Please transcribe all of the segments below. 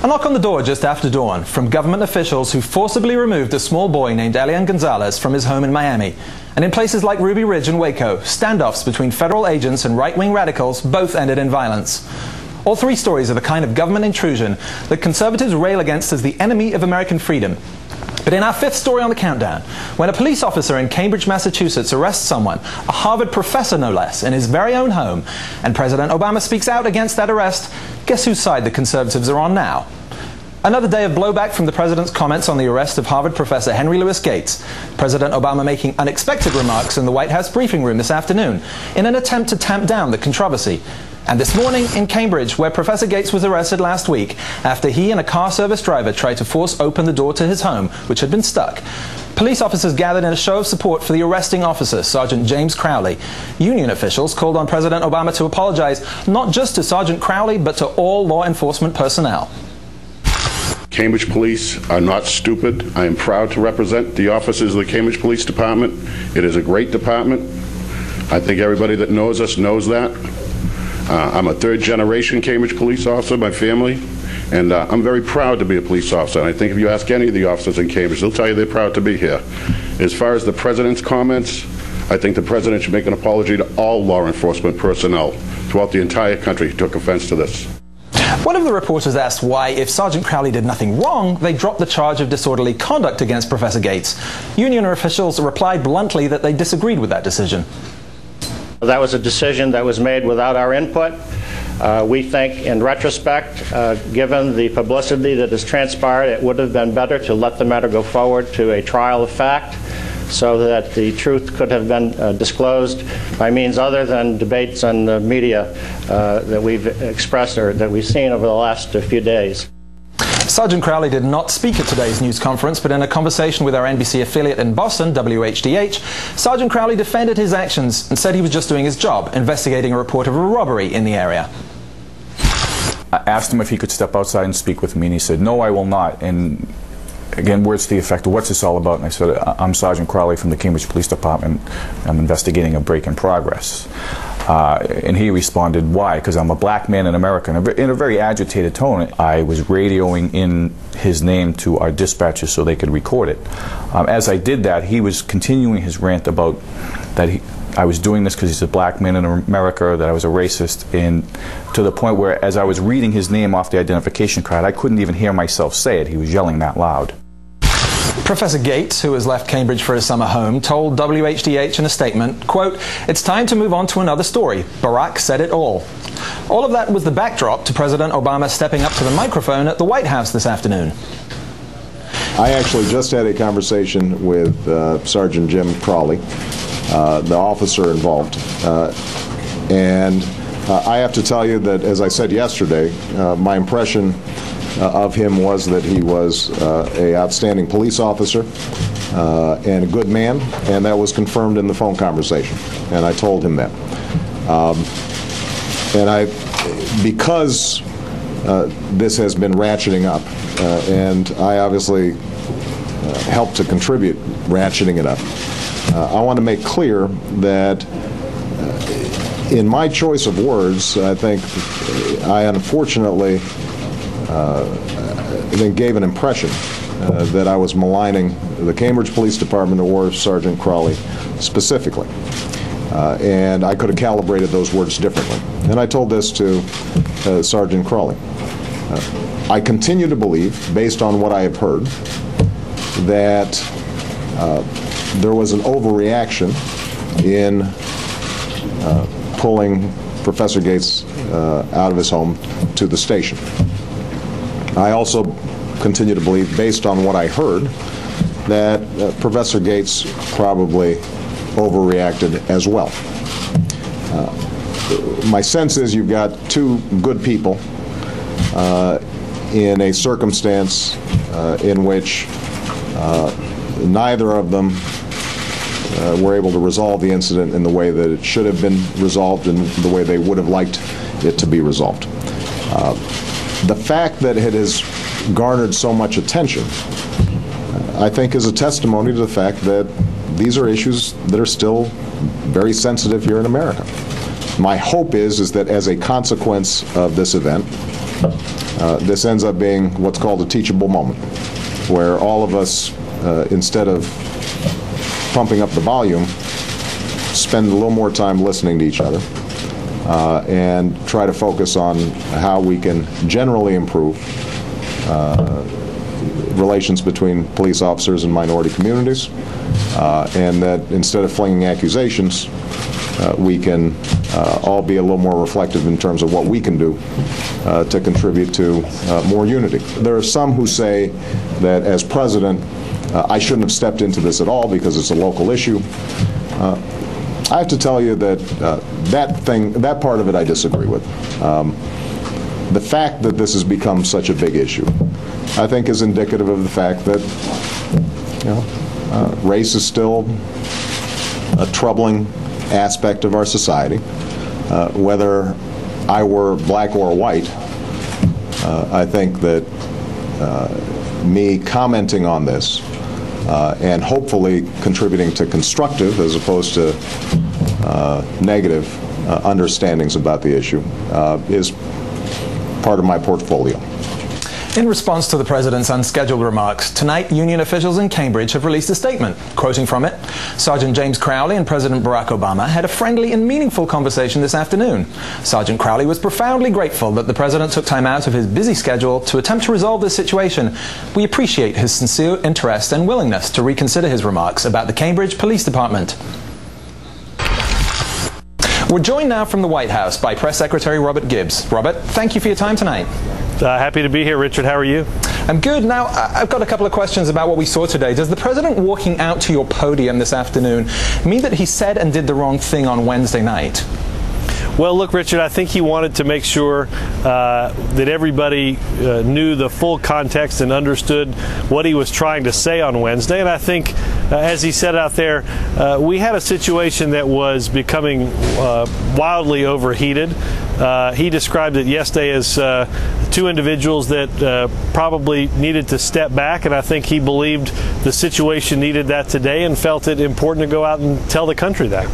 A knock on the door just after dawn from government officials who forcibly removed a small boy named Elian Gonzalez from his home in Miami. And in places like Ruby Ridge and Waco, standoffs between federal agents and right-wing radicals both ended in violence. All three stories are the kind of government intrusion that conservatives rail against as the enemy of American freedom. But in our fifth story on the countdown, when a police officer in Cambridge, Massachusetts arrests someone, a Harvard professor no less, in his very own home, and President Obama speaks out against that arrest, guess whose side the conservatives are on now? Another day of blowback from the president's comments on the arrest of Harvard professor Henry Louis Gates. President Obama making unexpected remarks in the White House briefing room this afternoon in an attempt to tamp down the controversy. And this morning in Cambridge, where Professor Gates was arrested last week after he and a car service driver tried to force open the door to his home, which had been stuck. Police officers gathered in a show of support for the arresting officer, Sergeant James Crowley. Union officials called on President Obama to apologize not just to Sergeant Crowley, but to all law enforcement personnel. Cambridge police are not stupid. I am proud to represent the officers of the Cambridge Police Department. It is a great department. I think everybody that knows us knows that. I'm a third-generation Cambridge police officer, my family, and I'm very proud to be a police officer. And I think if you ask any of the officers in Cambridge, they'll tell you they're proud to be here. As far as the president's comments, I think the president should make an apology to all law enforcement personnel throughout the entire country who took offense to this. One of the reporters asked why, if Sergeant Crowley did nothing wrong, they dropped the charge of disorderly conduct against Professor Gates. Union officials replied bluntly that they disagreed with that decision. That was a decision that was made without our input. We think, in retrospect, given the publicity that has transpired, it would have been better to let the matter go forward to a trial of fact so that the truth could have been disclosed by means other than debates on the media that we've expressed or that we've seen over the last few days. Sergeant Crowley did not speak at today's news conference, but in a conversation with our NBC affiliate in Boston, WHDH, Sergeant Crowley defended his actions and said he was just doing his job, investigating a report of a robbery in the area. I asked him if he could step outside and speak with me, and he said, "No, I will not." And again, words to the effect of, "What's this all about?" And I said, "I'm Sergeant Crowley from the Cambridge Police Department. I'm investigating a break in progress." And he responded, "Why?" "Because I'm a black man in America," in a very agitated tone. I was radioing in his name to our dispatchers so they could record it. As I did that, he was continuing his rant about that I was doing this because he's a black man in America, that I was a racist, and to the point where as I was reading his name off the identification card, I couldn't even hear myself say it. He was yelling that loud. Professor Gates, who has left Cambridge for his summer home, told WHDH in a statement, quote, "It's time to move on to another story. Barack said it all." All of that was the backdrop to President Obama stepping up to the microphone at the White House this afternoon. I actually just had a conversation with Sergeant Jim Crowley, the officer involved, and I have to tell you that, as I said yesterday, my impression of him was that he was an outstanding police officer and a good man, and that was confirmed in the phone conversation, and I told him that. Because this has been ratcheting up, and I obviously helped to contribute ratcheting it up, I want to make clear that in my choice of words, I think I unfortunately gave an impression that I was maligning the Cambridge Police Department or Sergeant Crowley specifically. And I could have calibrated those words differently. And I told this to Sergeant Crowley. I continue to believe, based on what I have heard, that there was an overreaction in pulling Professor Gates out of his home to the station. I also continue to believe, based on what I heard, that Professor Gates probably overreacted as well. My sense is you've got two good people in a circumstance in which neither of them were able to resolve the incident in the way that it should have been resolved and the way they would have liked it to be resolved. The fact that it has garnered so much attention, I think, is a testimony to the fact that these are issues that are still very sensitive here in America. My hope is that as a consequence of this event, this ends up being what's called a teachable moment, where all of us, instead of pumping up the volume, spend a little more time listening to each other and try to focus on how we can generally improve relations between police officers and minority communities, and that instead of flinging accusations, we can all be a little more reflective in terms of what we can do to contribute to more unity. There are some who say that as president, I shouldn't have stepped into this at all because it's a local issue. I have to tell you that that part of it I disagree with. The fact that this has become such a big issue, I think, is indicative of the fact that race is still a troubling aspect of our society. Whether I were black or white, I think that me commenting on this and hopefully contributing to constructive as opposed to negative understandings about the issue is part of my portfolio. In response to the president's unscheduled remarks, tonight union officials in Cambridge have released a statement. Quoting from it, Sergeant James Crowley and President Barack Obama had a friendly and meaningful conversation this afternoon. Sergeant Crowley was profoundly grateful that the president took time out of his busy schedule to attempt to resolve this situation. We appreciate his sincere interest and willingness to reconsider his remarks about the Cambridge Police Department. We're joined now from the White House by Press Secretary Robert Gibbs. Robert, thank you for your time tonight. Happy to be here, Richard. How are you? I'm good. Now, I've got a couple of questions about what we saw today. Does the president walking out to your podium this afternoon mean that he said and did the wrong thing on Wednesday night? Well, look, Richard, I think he wanted to make sure that everybody knew the full context and understood what he was trying to say on Wednesday. And I think, as he said out there, we had a situation that was becoming wildly overheated. He described it yesterday as two individuals that probably needed to step back, and I think he believed the situation needed that today and felt it important to go out and tell the country that.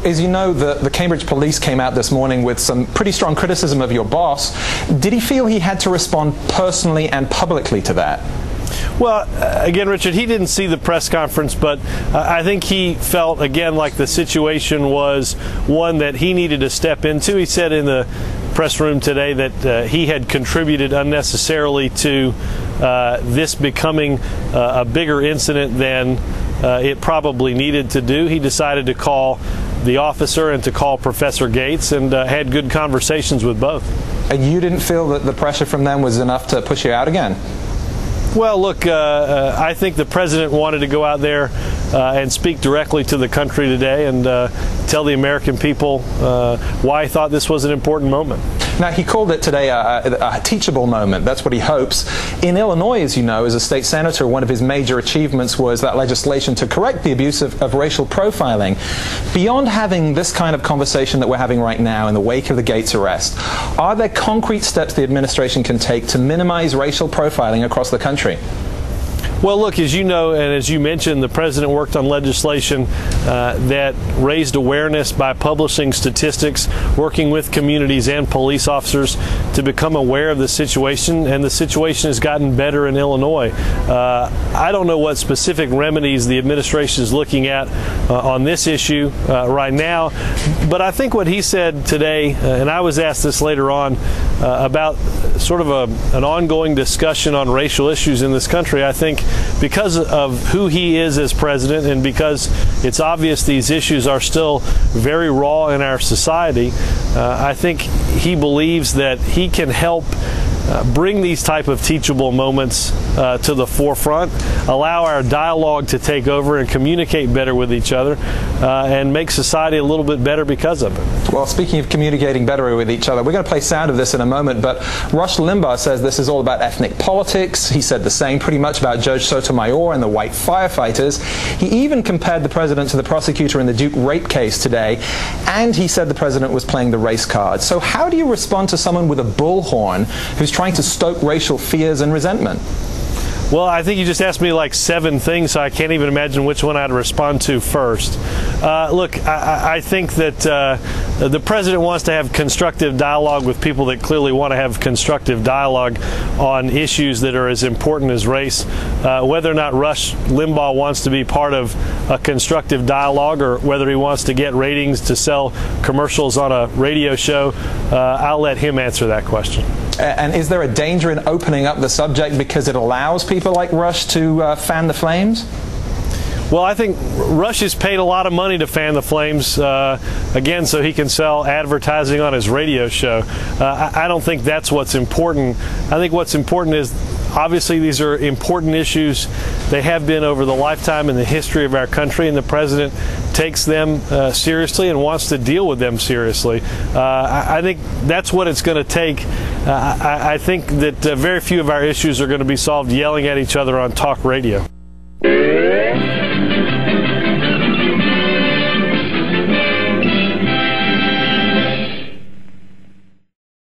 As you know, the Cambridge police came out this morning with some pretty strong criticism of your boss. Did he feel he had to respond personally and publicly to that? Well, again, Richard, he didn't see the press conference, but I think he felt, again, like the situation was one that he needed to step into. He said in the press room today that he had contributed unnecessarily to this becoming a bigger incident than it probably needed to do. He decided to call the officer and to call Professor Gates, and had good conversations with both. And you didn't feel that the pressure from them was enough to push you out again? Well, look, I think the president wanted to go out there and speak directly to the country today and tell the American people why he thought this was an important moment. Now, he called it today a teachable moment. That's what he hopes. In Illinois, as you know, as a state senator, one of his major achievements was that legislation to correct the abuse of racial profiling. Beyond having this kind of conversation that we're having right now in the wake of the Gates arrest, are there concrete steps the administration can take to minimize racial profiling across the country? Well, look, as you know, and as you mentioned, the president worked on legislation that raised awareness by publishing statistics, working with communities and police officers to become aware of the situation, and the situation has gotten better in Illinois. I don't know what specific remedies the administration is looking at on this issue right now, but I think what he said today, and I was asked this later on, about sort of an ongoing discussion on racial issues in this country. I think because of who he is as president and because it's obvious these issues are still very raw in our society, I think he believes that he can help bring these type of teachable moments to the forefront, allow our dialogue to take over and communicate better with each other, and make society a little bit better because of it. Well, speaking of communicating better with each other, we're going to play sound of this in a moment, but Rush Limbaugh says this is all about ethnic politics. He said the same pretty much about Judge Sotomayor and the white firefighters. He even compared the president to the prosecutor in the Duke rape case today, and he said the president was playing the race card. So how do you respond to someone with a bullhorn who's trying to stoke racial fears and resentment? Well, I think you just asked me like 7 things, so I can't even imagine which one I'd respond to first. Look, I think that the president wants to have constructive dialogue with people that clearly want to have constructive dialogue on issues that are as important as race. Whether or not Rush Limbaugh wants to be part of a constructive dialogue or whether he wants to get ratings to sell commercials on a radio show, I'll let him answer that question. And is there a danger in opening up the subject because it allows people like Rush to fan the flames? Well, I think Rush is paid a lot of money to fan the flames, again, so he can sell advertising on his radio show. I don't think that's what's important. I think what's important is, obviously, these are important issues. They have been over the lifetime in the history of our country, and the president takes them seriously and wants to deal with them seriously. I think that's what it's going to take. I think that very few of our issues are going to be solved yelling at each other on talk radio.